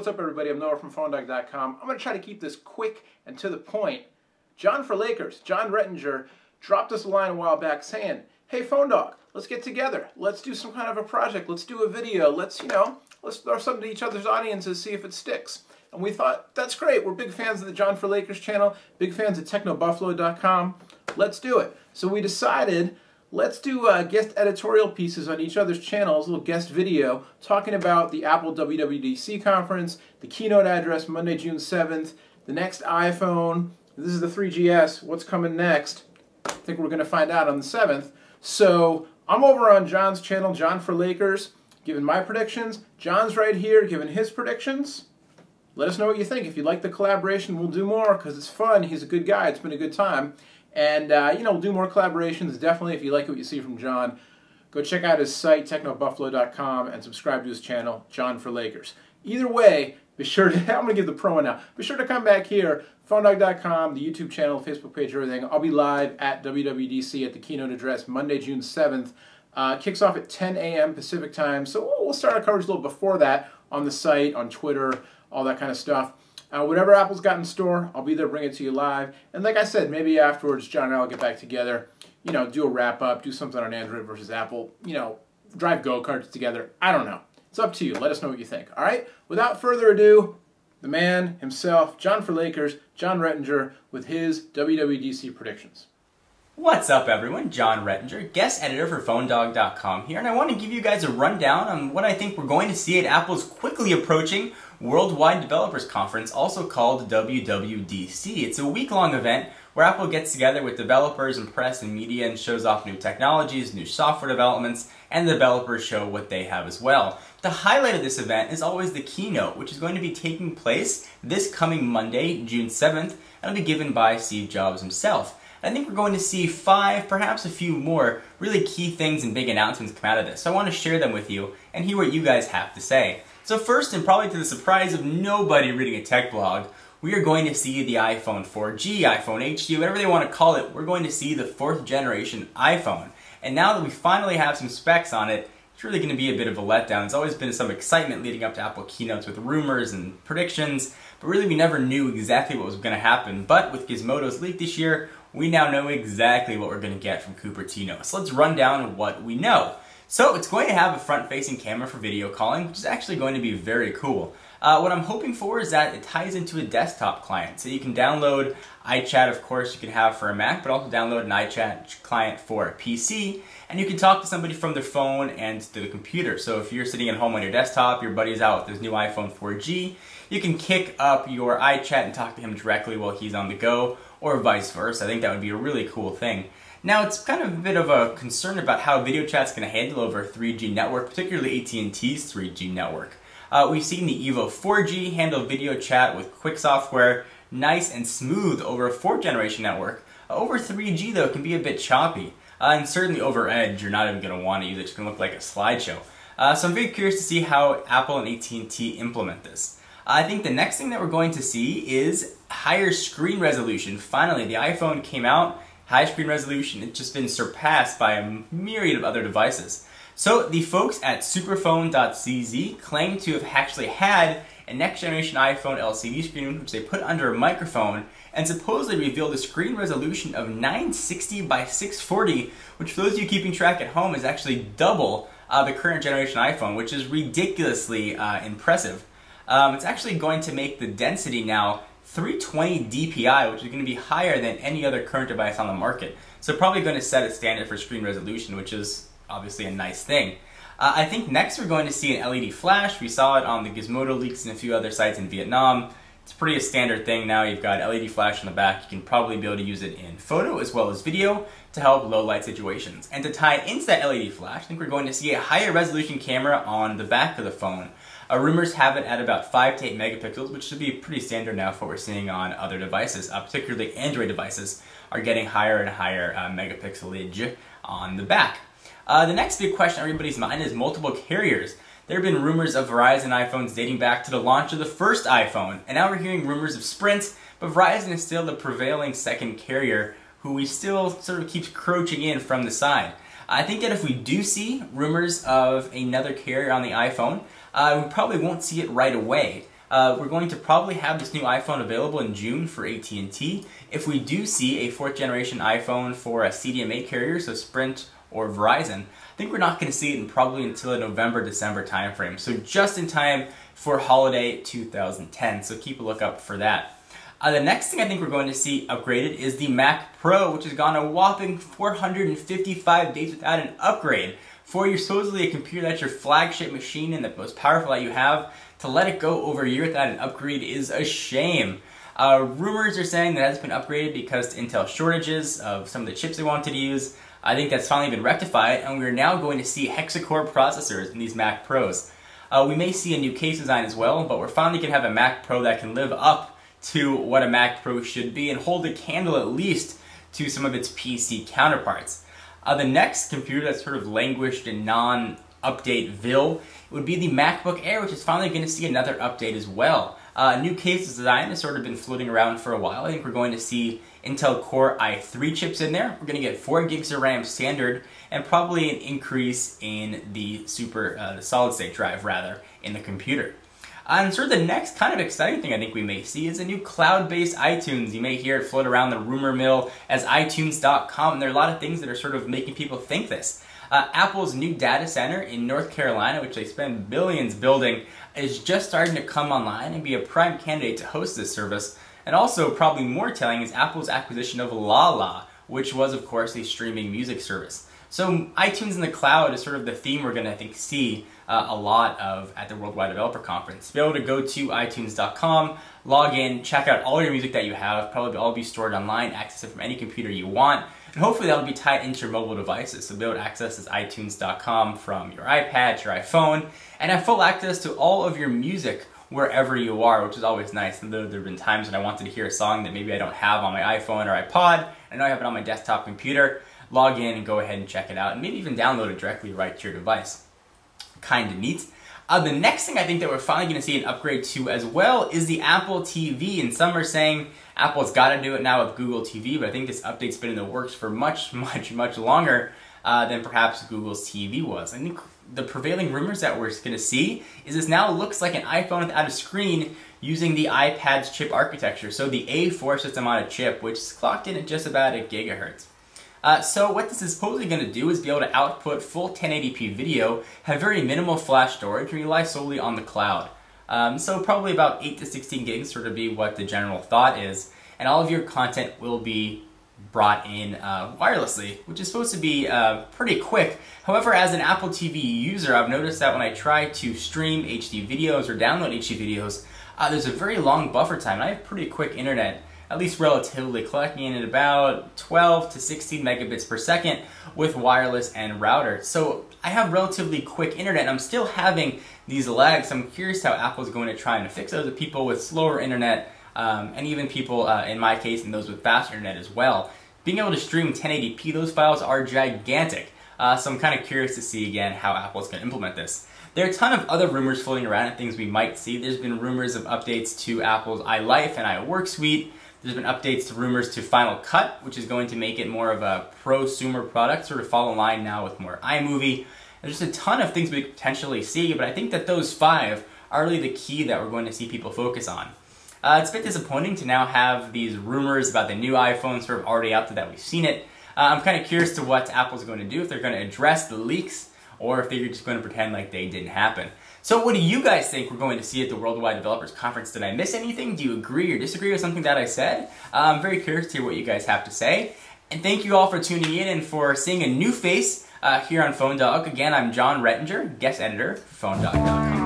what's up everybody? I'm Noah from PhoneDog.com. I'm going to try to keep this quick and to the point. Jon Rettinger, dropped us a line a while back saying, hey Phone Dog, let's get together. Let's do some kind of a project. Let's do a video. Let's throw something to each other's audiences, see if it sticks. And we thought, that's great. We're big fans of the Jon channel, big fans of TechnoBuffalo.com. Let's do it. So we decided, let's do guest editorial pieces on each other's channels, a little guest video, talking about the Apple WWDC conference, the keynote address Monday, June 7th, the next iPhone. This is the 3GS. What's coming next? I think we're going to find out on the 7th. So I'm over on Jon's channel, Jon for Lakers, giving my predictions. Jon's right here giving his predictions. Let us know what you think. If you like the collaboration, we'll do more because it's fun. He's a good guy. It's been a good time. And, we'll do more collaborations. Definitely, if you like what you see from Jon, go check out his site, TechnoBuffalo.com, and subscribe to his channel, Jon for Lakers. Either way, be sure to, I'm going to give the promo now. Be sure to come back here, PhoneDog.com, the YouTube channel, Facebook page, everything. I'll be live at WWDC at the keynote address Monday, June 7th. Kicks off at 10 a.m. Pacific time, so we'll start our coverage a little before that on the site, on Twitter, all that kind of stuff. Whatever Apple's got in store, I'll be there, bring it to you live. And like I said, maybe afterwards, Jon and I will get back together, do a wrap-up, do something on Android versus Apple, drive go-karts together. I don't know. It's up to you. Let us know what you think. All right? Without further ado, the man himself, Jon for Lakers, Jon Rettinger, with his WWDC predictions. What's up everyone, Jon Rettinger, guest editor for PhoneDog.com here, and I want to give you guys a rundown on what I think we're going to see at Apple's quickly approaching Worldwide Developers Conference, also called WWDC. It's a week-long event where Apple gets together with developers and press and media and shows off new technologies, new software developments, and the developers show what they have as well. The highlight of this event is always the keynote, which is going to be taking place this coming Monday, June 7th, and it'll be given by Steve Jobs himself. I think we're going to see 5, perhaps a few more, really key things and big announcements come out of this. So I want to share them with you and hear what you guys have to say. So first, and probably to the surprise of nobody reading a tech blog, we are going to see the iPhone 4G, iPhone HD, whatever they want to call it. We're going to see the 4th generation iPhone. And now that we finally have some specs on it, it's really going to be a bit of a letdown. There's always been some excitement leading up to Apple keynotes with rumors and predictions, but really we never knew exactly what was going to happen. But with Gizmodo's leak this year, we now know exactly what we're going to get from Cupertino. So let's run down what we know. So it's going to have a front-facing camera for video calling, which is actually going to be very cool. What I'm hoping for is that it ties into a desktop client. So you can download iChat, of course, you can have for a Mac, but also download an iChat client for a PC, and you can talk to somebody from their phone and to the computer. So if you're sitting at home on your desktop, your buddy's out with his new iPhone 4G, you can kick up your iChat and talk to him directly while he's on the go, or vice versa. I think that would be a really cool thing. Now, it's kind of a bit of a concern about how video chat's going to handle over a 3G network, particularly AT&T's 3G network. We've seen the Evo 4G handle video chat with quick software, nice and smooth over a 4th generation network. Over 3G, though, it can be a bit choppy. And certainly over Edge, you're not even going to want to use it. It's going to look like a slideshow. So I'm very curious to see how Apple and AT&T implement this. I think the next thing that we're going to see is higher screen resolution. Finally, the iPhone came out, high screen resolution. It's just been surpassed by a myriad of other devices. So the folks at superphone.cz claim to have actually had a next generation iPhone LCD screen, which they put under a microphone, and supposedly revealed a screen resolution of 960 by 640, which for those of you keeping track at home is actually double the current generation iPhone, which is ridiculously impressive. It's actually going to make the density now 320 dpi, which is going to be higher than any other current device on the market. So probably going to set a standard for screen resolution, which is obviously a nice thing. I think next we're going to see an LED flash. We saw it on the Gizmodo leaks and a few other sites in Vietnam. It's pretty a standard thing now. You've got LED flash on the back. You can probably be able to use it in photo as well as video to help low light situations. And to tie into that LED flash, I think we're going to see a higher resolution camera on the back of the phone. Rumors have it at about 5 to 8 megapixels, which should be pretty standard now for what we're seeing on other devices. Particularly Android devices are getting higher and higher megapixelage on the back. The next big question on everybody's mind is multiple carriers. There have been rumors of Verizon iPhones dating back to the launch of the first iPhone, and now we're hearing rumors of Sprint, but Verizon is still the prevailing second carrier who we still sort of keeps crouching in from the side. I think that if we do see rumors of another carrier on the iPhone, we probably won't see it right away. We're going to probably have this new iPhone available in June for AT&T. If we do see a 4th generation iPhone for a CDMA carrier, so Sprint or Verizon, I think we're not going to see it probably until a November-December timeframe. So just in time for holiday 2010. So keep a lookout for that. The next thing I think we're going to see upgraded is the Mac Pro, which has gone a whopping 455 days without an upgrade. For your supposedly a computer that's your flagship machine and the most powerful that you have, to let it go over a year without an upgrade is a shame. Rumors are saying that it hasn't been upgraded because of Intel shortages of some of the chips they wanted to use. I think that's finally been rectified, and we're now going to see hexa-core processors in these Mac Pros. We may see a new case design as well, but we're finally going to have a Mac Pro that can live up to what a Mac Pro should be and hold a candle at least to some of its PC counterparts. The next computer that's sort of languished in non-updateville would be the MacBook Air, which is finally going to see another update as well. New case design has sort of been floating around for a while. I think we're going to see Intel Core i3 chips in there. We're going to get 4 gigs of RAM standard and probably an increase in the solid state drive rather in the computer. And sort of the next kind of exciting thing I think we may see is a new cloud-based iTunes. You may hear it float around the rumor mill as iTunes.com, and there are a lot of things that are sort of making people think this. Apple's new data center in North Carolina, which they spend billions building, is just starting to come online and be a prime candidate to host this service. And also, probably more telling, is Apple's acquisition of Lala, which was, of course, a streaming music service. So iTunes in the cloud is sort of the theme we're going to, I think, see a lot of at the Worldwide Developer Conference. Be able to go to iTunes.com, log in, check out all your music that you have, probably all be stored online, access it from any computer you want, and hopefully that'll be tied into your mobile devices. So be able to access this iTunes.com from your iPad, your iPhone, and have full access to all of your music wherever you are, which is always nice. And there have been times when I wanted to hear a song that maybe I don't have on my iPhone or iPod, I know I have it on my desktop computer, log in and go ahead and check it out, and maybe even download it directly right to your device. Kind of neat. The next thing I think that we're finally going to see an upgrade to as well is the Apple TV, and some are saying Apple's got to do it now with Google TV, but I think this update's been in the works for much longer than perhaps Google's TV was. I think the prevailing rumors that we're going to see is this now looks like an iPhone without a screen using the iPad's chip architecture, so the A4 system on a chip, which is clocked in at just about 1 gigahertz. So what this is supposedly going to do is be able to output full 1080p video, have very minimal flash storage, and rely solely on the cloud. So probably about 8 to 16 gigs sort of be what the general thought is, and all of your content will be brought in wirelessly, which is supposed to be pretty quick. However, as an Apple TV user, I've noticed that when I try to stream HD videos or download HD videos, there's a very long buffer time, and I have pretty quick internet, at least relatively, collecting in at about 12 to 16 megabits per second with wireless and router. So I have relatively quick internet, and I'm still having these lags. I'm curious how Apple's going to try and fix those with people with slower internet, and even people, in my case, and those with faster internet as well. Being able to stream 1080p, those files are gigantic. So I'm kind of curious to see again how Apple's going to implement this. There are a ton of other rumors floating around and things we might see. There's been rumors of updates to Apple's iLife and iWork suite. There's been updates to rumors to Final Cut, which is going to make it more of a prosumer product, sort of fall in line now with more iMovie. There's just a ton of things we could potentially see, but I think that those 5 are really the key that we're going to see people focus on. It's a bit disappointing to now have these rumors about the new iPhone sort of already out there that we've seen it. I'm kind of curious to what Apple's going to do, if they're going to address the leaks, or if they're just going to pretend like they didn't happen. So what do you guys think we're going to see at the Worldwide Developers Conference? Did I miss anything? Do you agree or disagree with something that I said? I'm very curious to hear what you guys have to say. And thank you all for tuning in and for seeing a new face here on PhoneDog. Again, I'm Jon Rettinger, guest editor for PhoneDog.com.